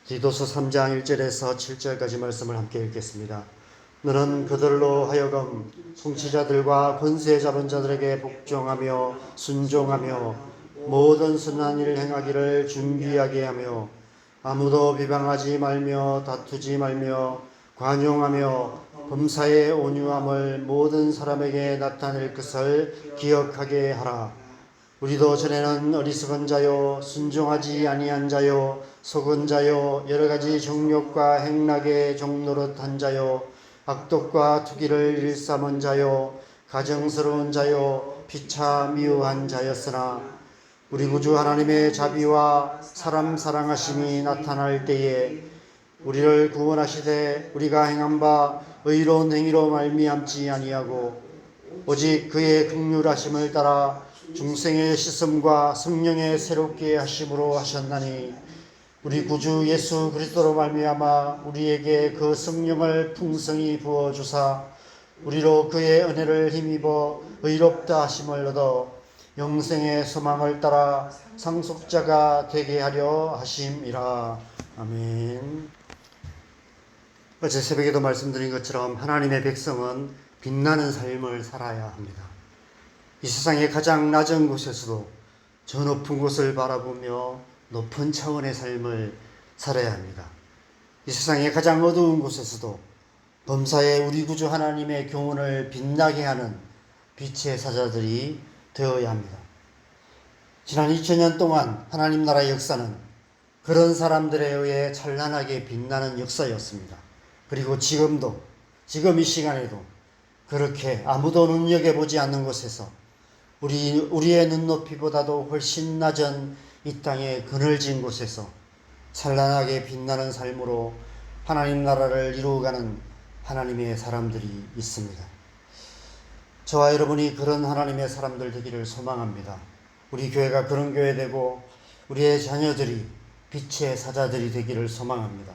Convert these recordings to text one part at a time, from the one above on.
디도서 3장 1절에서 7절까지 말씀을 함께 읽겠습니다. 너는 그들로 하여금 통치자들과 권세 잡은 자들에게 복종하며 순종하며 모든 선한 일을 행하기를 준비하게 하며 아무도 비방하지 말며 다투지 말며 관용하며 범사의 온유함을 모든 사람에게 나타낼 것을 기억하게 하라. 우리도 전에는 어리석은 자요 순종하지 아니한 자요 속은 자요 여러 가지 정욕과 행락에 종노릇한 자요 악독과 투기를 일삼은 자요 가정스러운 자요 피차 미워한 자였으나 우리 구주 하나님의 자비와 사람 사랑하심이 나타날 때에 우리를 구원하시되 우리가 행한 바 의로운 행위로 말미암지 아니하고 오직 그의 긍휼하심을 따라 중생의 씻음과 성령의 새롭게 하심으로 하셨나니 우리 구주 예수 그리스도로 말미암아 우리에게 그 성령을 풍성히 부어 주사 우리로 그의 은혜를 힘입어 의롭다 하심을 얻어 영생의 소망을 따라 상속자가 되게 하려 하심이라. 아멘. 어제 새벽에도 말씀드린 것처럼 하나님의 백성은 빛나는 삶을 살아야 합니다. 이 세상의 가장 낮은 곳에서도 저 높은 곳을 바라보며 높은 차원의 삶을 살아야 합니다. 이 세상의 가장 어두운 곳에서도 범사에 우리 구주 하나님의 교훈을 빛나게 하는 빛의 사자들이 되어야 합니다. 지난 2000년 동안 하나님 나라의 역사는 그런 사람들에 의해 찬란하게 빛나는 역사였습니다. 그리고 지금도, 지금 이 시간에도 그렇게 아무도 눈여겨보지 않는 곳에서 우리의 눈높이보다도 훨씬 낮은 이 땅의 그늘진 곳에서 찬란하게 빛나는 삶으로 하나님 나라를 이루어가는 하나님의 사람들이 있습니다. 저와 여러분이 그런 하나님의 사람들 되기를 소망합니다. 우리 교회가 그런 교회 되고 우리의 자녀들이 빛의 사자들이 되기를 소망합니다.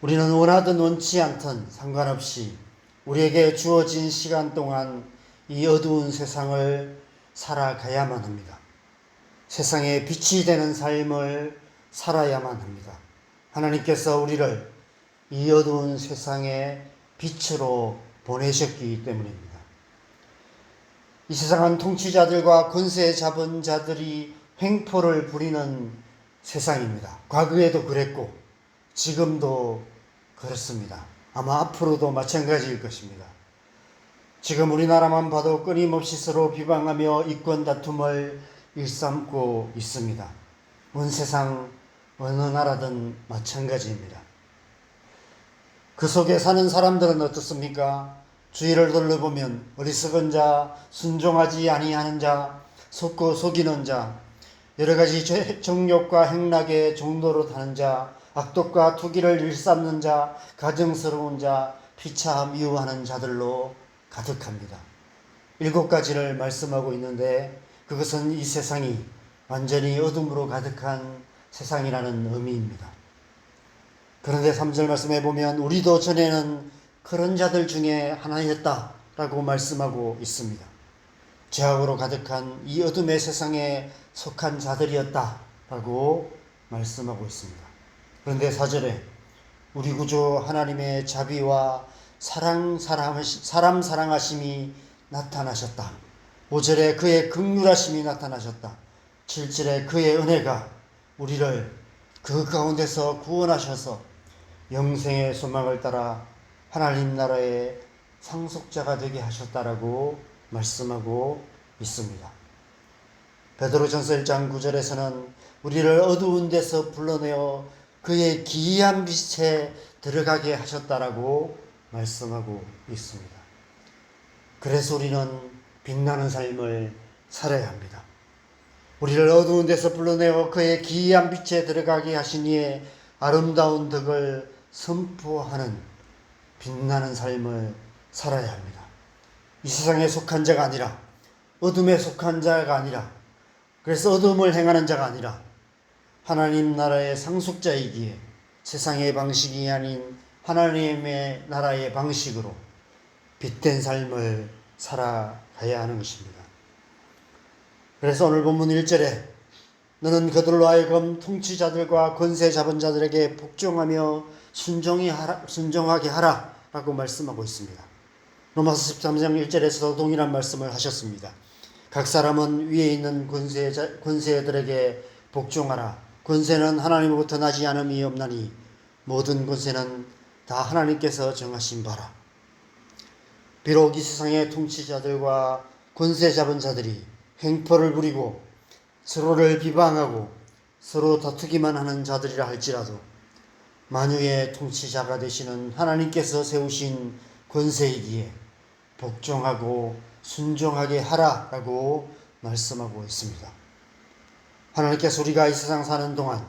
우리는 원하든 원치 않든 상관없이 우리에게 주어진 시간 동안 이 어두운 세상을 살아가야만 합니다. 세상에 빛이 되는 삶을 살아야만 합니다. 하나님께서 우리를 이 어두운 세상에 빛으로 보내셨기 때문입니다. 이 세상은 통치자들과 권세 잡은 자들이 횡포를 부리는 세상입니다. 과거에도 그랬고 지금도 그렇습니다. 아마 앞으로도 마찬가지일 것입니다. 지금 우리나라만 봐도 끊임없이 서로 비방하며 이권 다툼을 일삼고 있습니다. 온 세상 어느 나라든 마찬가지입니다. 그 속에 사는 사람들은 어떻습니까? 주위를 둘러보면 어리석은 자, 순종하지 아니하는 자, 속고 속이는 자, 여러 가지 정욕과 행락에 종노릇하는 자, 악독과 투기를 일삼는 자, 가정스러운 자, 피차 미워하는 자들로 가득합니다. 7가지를 말씀하고 있는데 그것은 이 세상이 완전히 어둠으로 가득한 세상이라는 의미입니다. 그런데 3절 말씀해 보면 우리도 전에는 그런 자들 중에 하나였다라고 말씀하고 있습니다. 죄악으로 가득한 이 어둠의 세상에 속한 자들이었다라고 말씀하고 있습니다. 그런데 4절에 우리 구주 하나님의 자비와 사람 사랑하심이 나타나셨다. 5절에 그의 긍휼하심이 나타나셨다. 7절에 그의 은혜가 우리를 그 가운데서 구원하셔서 영생의 소망을 따라 하나님 나라의 상속자가 되게 하셨다라고 말씀하고 있습니다. 베드로전서 1장 9절에서는 우리를 어두운 데서 불러내어 그의 기이한 빛에 들어가게 하셨다라고 말씀하고 있습니다. 그래서 우리는 빛나는 삶을 살아야 합니다. 우리를 어두운 데서 불러내어 그의 기이한 빛에 들어가게 하신 이의 아름다운 덕을 선포하는 빛나는 삶을 살아야 합니다. 이 세상에 속한 자가 아니라 어둠에 속한 자가 아니라 그래서 어둠을 행하는 자가 아니라 하나님 나라의 상속자이기에 세상의 방식이 아닌 하나님의 나라의 방식으로 빛된 삶을 살아가야 하는 것입니다. 그래서 오늘 본문 1절에 너는 그들로 하여금 통치자들과 권세 잡은 자들에게 복종하며 순종하게 하라 라고 말씀하고 있습니다. 로마서 13장 1절에서도 동일한 말씀을 하셨습니다. 각 사람은 위에 있는 권세들에게 복종하라. 권세는 하나님으로부터 나지 않음이 없나니 모든 권세는 다 하나님께서 정하신 바라. 비록 이 세상의 통치자들과 권세 잡은 자들이 횡포를 부리고 서로를 비방하고 서로 다투기만 하는 자들이라 할지라도 만유의 통치자가 되시는 하나님께서 세우신 권세이기에 복종하고 순종하게 하라라고 말씀하고 있습니다. 하나님께서 우리가 이 세상 사는 동안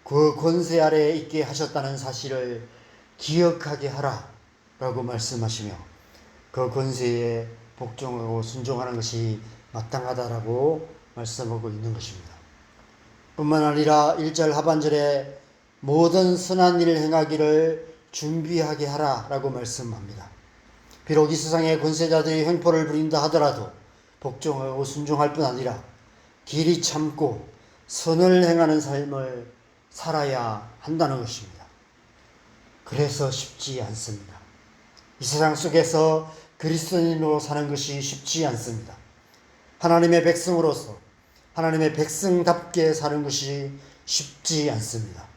그 권세 아래에 있게 하셨다는 사실을 기억하게 하라라고 말씀하시며 그 권세에 복종하고 순종하는 것이 마땅하다라고 말씀하고 있는 것입니다. 뿐만 아니라 1절 하반절에 모든 선한 일을 행하기를 준비하게 하라라고 말씀합니다. 비록 이 세상의 권세자들이 횡포를 부린다 하더라도 복종하고 순종할 뿐 아니라 길이 참고 선을 행하는 삶을 살아야 한다는 것입니다. 그래서 쉽지 않습니다. 이 세상 속에서 그리스도인으로 사는 것이 쉽지 않습니다. 하나님의 백성으로서 하나님의 백성답게 사는 것이 쉽지 않습니다.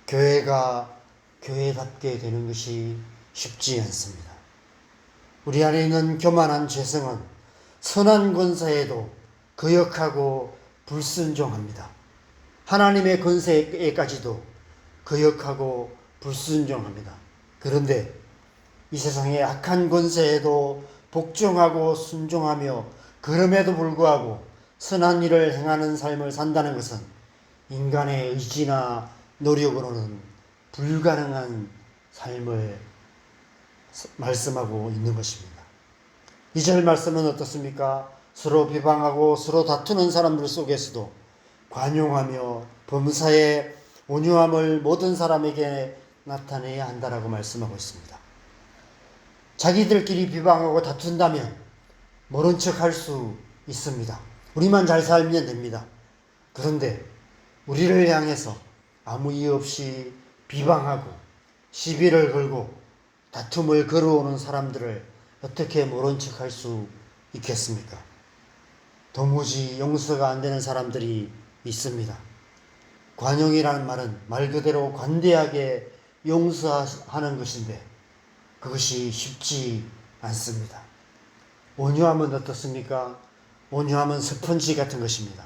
교회가 교회답게 되는 것이 쉽지 않습니다. 우리 안에 있는 교만한 죄성은 선한 권세에도 거역하고 불순종합니다. 하나님의 권세에까지도 거역하고 불순종합니다. 그런데 이 세상의 악한 권세에도 복종하고 순종하며 그럼에도 불구하고 선한 일을 행하는 삶을 산다는 것은 인간의 의지나 노력으로는 불가능한 삶을 말씀하고 있는 것입니다. 2절 말씀은 어떻습니까? 서로 비방하고 서로 다투는 사람들 속에서도 관용하며 범사에 온유함을 모든 사람에게 나타내야 한다라고 말씀하고 있습니다. 자기들끼리 비방하고 다툰다면 모른 척 할 수 있습니다. 우리만 잘 살면 됩니다. 그런데 우리를 향해서 아무 이유 없이 비방하고 시비를 걸고 다툼을 걸어오는 사람들을 어떻게 모른 척 할 수 있겠습니까? 도무지 용서가 안 되는 사람들이 있습니다. 관용이라는 말은 말 그대로 관대하게 용서하는 것인데 그것이 쉽지 않습니다. 온유함은 어떻습니까? 온유함은 스펀지 같은 것입니다.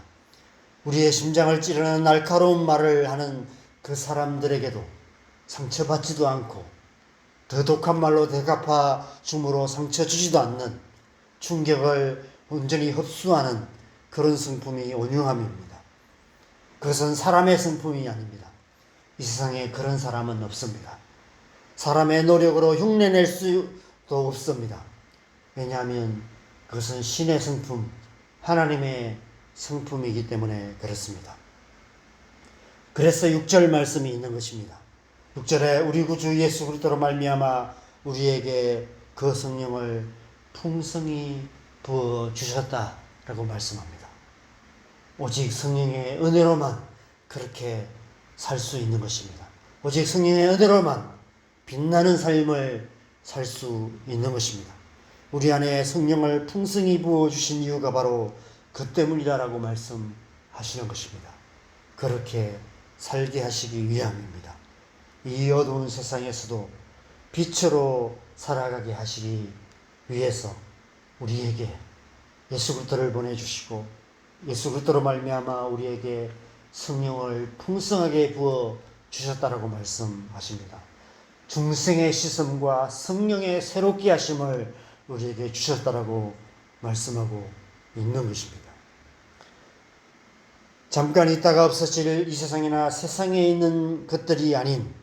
우리의 심장을 찌르는 날카로운 말을 하는 그 사람들에게도 상처받지도 않고 더 독한 말로 대갚아 줌으로 상처 주지도 않는 충격을 온전히 흡수하는 그런 성품이 온유함입니다. 그것은 사람의 성품이 아닙니다. 이 세상에 그런 사람은 없습니다. 사람의 노력으로 흉내낼 수도 없습니다. 왜냐하면 그것은 신의 성품, 하나님의 성품이기 때문에 그렇습니다. 그래서 6절 말씀이 있는 것입니다. 6절에 우리 구주 예수 그리스도로 말미암아 우리에게 그 성령을 풍성히 부어 주셨다라고 말씀합니다. 오직 성령의 은혜로만 그렇게 살 수 있는 것입니다. 오직 성령의 은혜로만 빛나는 삶을 살 수 있는 것입니다. 우리 안에 성령을 풍성히 부어주신 이유가 바로 그 때문이다라고 말씀하시는 것입니다. 그렇게 살게 하시기 위함입니다. 이 어두운 세상에서도 빛으로 살아가게 하시기 위해서 우리에게 예수 그리스도를 보내주시고 예수 그리스도로 말미암아 우리에게 성령을 풍성하게 부어 주셨다라고 말씀하십니다. 중생의 씻음과 성령의 새롭게 하심을 우리에게 주셨다라고 말씀하고 있는 것입니다. 잠깐 있다가 없어질 이 세상이나 세상에 있는 것들이 아닌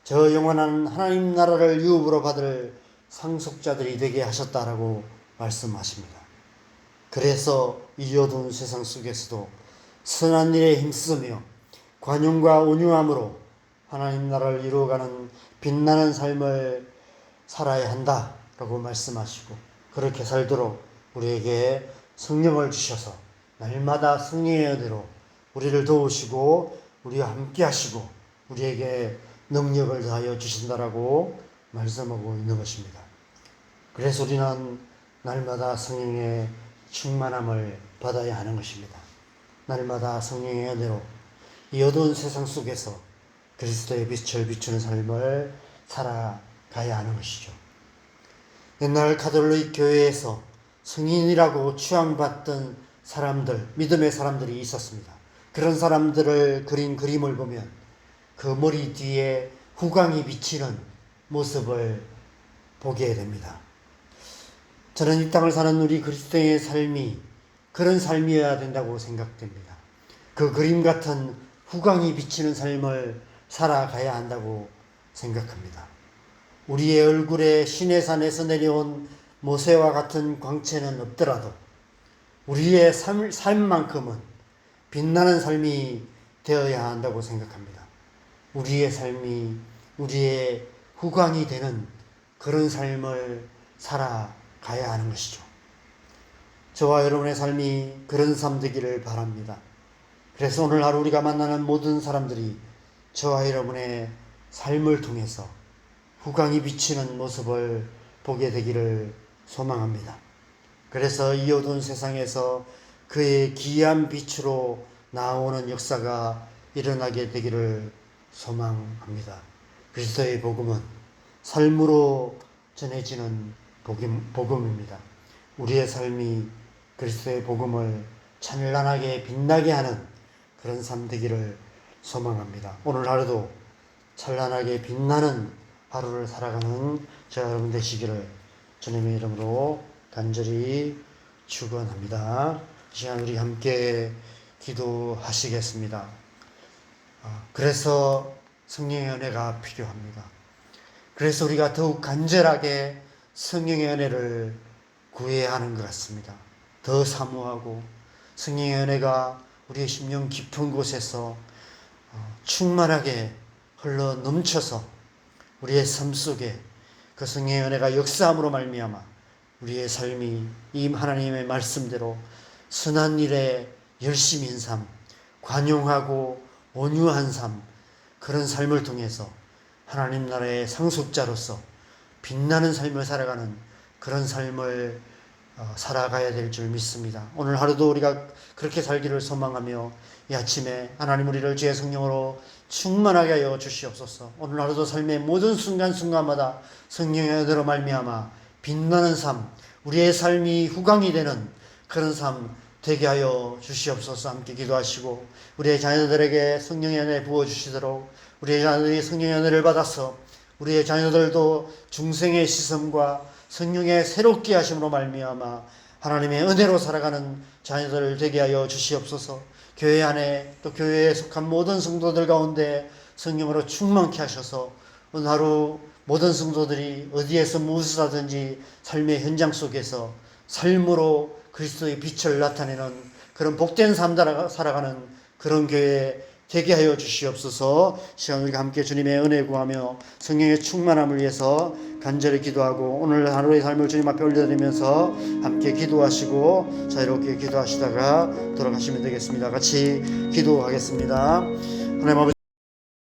저 영원한 하나님 나라를 유업으로 받을 상속자들이 되게 하셨다라고 말씀하십니다. 그래서 이 어두운 세상 속에서도 선한 일에 힘쓰며 관용과 온유함으로 하나님 나라를 이루어가는 빛나는 삶을 살아야 한다라고 말씀하시고 그렇게 살도록 우리에게 성령을 주셔서 날마다 성령의 은혜로 우리를 도우시고 우리와 함께 하시고 우리에게 능력을 더하여 주신다라고 말씀하고 있는 것입니다. 그래서 우리는 날마다 성령의 충만함을 받아야 하는 것입니다. 날마다 성령의 은혜로 이 어두운 세상 속에서 그리스도의 빛을 비추는 삶을 살아가야 하는 것이죠. 옛날 가톨릭 교회에서 성인이라고 추앙받던 사람들, 믿음의 사람들이 있었습니다. 그런 사람들을 그린 그림을 보면 그 머리 뒤에 후광이 비치는 모습을 보게 됩니다. 저는 이 땅을 사는 우리 그리스도의 삶이 그런 삶이어야 된다고 생각됩니다. 그 그림 같은 후광이 비치는 삶을 살아가야 한다고 생각합니다. 우리의 얼굴에 시내산에서 내려온 모세와 같은 광채는 없더라도 우리의 삶만큼은 빛나는 삶이 되어야 한다고 생각합니다. 우리의 삶이 우리의 후광이 되는 그런 삶을 살아가야 하는 것이죠. 저와 여러분의 삶이 그런 삶 되기를 바랍니다. 그래서 오늘 하루 우리가 만나는 모든 사람들이 저와 여러분의 삶을 통해서 후광이 비치는 모습을 보게 되기를 소망합니다. 그래서 이 어두운 세상에서 그의 귀한 빛으로 나오는 역사가 일어나게 되기를 소망합니다. 그리스도의 복음은 삶으로 전해지는 복음입니다. 우리의 삶이 그리스도의 복음을 찬란하게 빛나게 하는 그런 삶 되기를 소망합니다. 오늘 하루도 찬란하게 빛나는 하루를 살아가는 저와 여러분 되시기를 주님의 이름으로 간절히 축원합니다. 이 시간 우리 함께 기도하시겠습니다. 그래서 성령의 은혜가 필요합니다. 그래서 우리가 더욱 간절하게 성령의 은혜를 구해야 하는 것 같습니다. 더 사모하고 성령의 은혜가 우리의 심령 깊은 곳에서 충만하게 흘러 넘쳐서 우리의 삶 속에 그 성령의 은혜가 역사함으로 말미암아 우리의 삶이 이 하나님의 말씀대로 선한 일에 열심인 삶, 관용하고 온유한 삶, 그런 삶을 통해서 하나님 나라의 상속자로서 빛나는 삶을 살아가는 그런 삶을 살아가야 될 줄 믿습니다. 오늘 하루도 우리가 그렇게 살기를 소망하며 이 아침에 하나님 우리를 주의 성령으로 충만하게 하여 주시옵소서. 오늘 하루도 삶의 모든 순간순간마다 성령의 은혜로 말미암아 빛나는 삶, 우리의 삶이 후광이 되는 그런 삶 되게 하여 주시옵소서. 함께 기도하시고 우리의 자녀들에게 성령의 은혜 부어주시도록 우리의 자녀들이 성령의 은혜를 받아서 우리의 자녀들도 중생의 시선과 성령의 새롭게 하심으로 말미암아 하나님의 은혜로 살아가는 자녀들 되게 하여 주시옵소서. 교회 안에 또 교회에 속한 모든 성도들 가운데 성령으로 충만케 하셔서 오늘 하루 모든 성도들이 어디에서 무엇을 하든지 삶의 현장 속에서 삶으로 그리스도의 빛을 나타내는 그런 복된 삶 살아가는 그런 교회 되게 하여 주시옵소서. 시간 우리가 함께 주님의 은혜 구하며 성령의 충만함을 위해서 간절히 기도하고 오늘 하루의 삶을 주님 앞에 올려드리면서 함께 기도하시고 자유롭게 기도하시다가 돌아가시면 되겠습니다. 같이 기도하겠습니다. 하나님 아버지